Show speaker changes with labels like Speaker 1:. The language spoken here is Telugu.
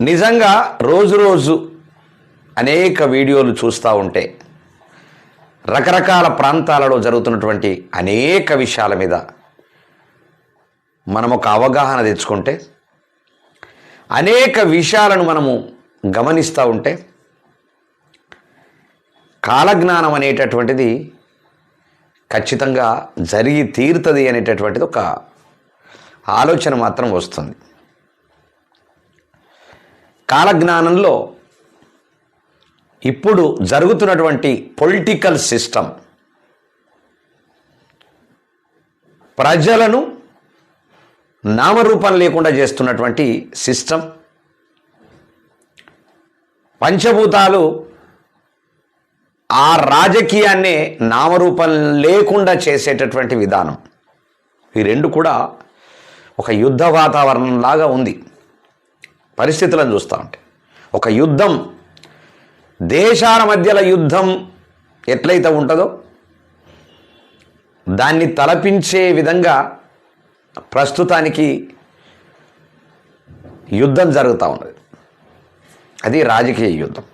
Speaker 1: నిజంగా రోజు రోజు అనేక వీడియోలు చూస్తూ ఉంటే రకరకాల ప్రాంతాలలో జరుగుతున్నటువంటి అనేక విషయాల మీద మనం ఒక అవగాహన తెచ్చుకుంటే, అనేక విషయాలను మనము గమనిస్తూ ఉంటే కాలజ్ఞానం అనేటటువంటిది ఖచ్చితంగా జరిగి తీరుతుంది అనేటటువంటిది ఒక ఆలోచన మాత్రం వస్తుంది. కాలజ్ఞానంలో ఇప్పుడు జరుగుతున్నటువంటి పొలిటికల్ సిస్టమ్ ప్రజలను నామరూపం లేకుండా చేస్తున్నటువంటి సిస్టమ్, పంచభూతాలు ఆ రాజకీయాన్నే నామరూపం లేకుండా చేసేటటువంటి విధానం, ఈ రెండు కూడా ఒక యుద్ధ వాతావరణం లాగా ఉంది. పరిస్థితులను చూస్తూ ఉంటే ఒక యుద్ధం, దేశాల మధ్యలో యుద్ధం ఎట్లయితే ఉంటుందో దాన్ని తలపించే విధంగా ప్రస్తుతానికి యుద్ధం జరుగుతూ ఉన్నది. అది రాజకీయ యుద్ధం.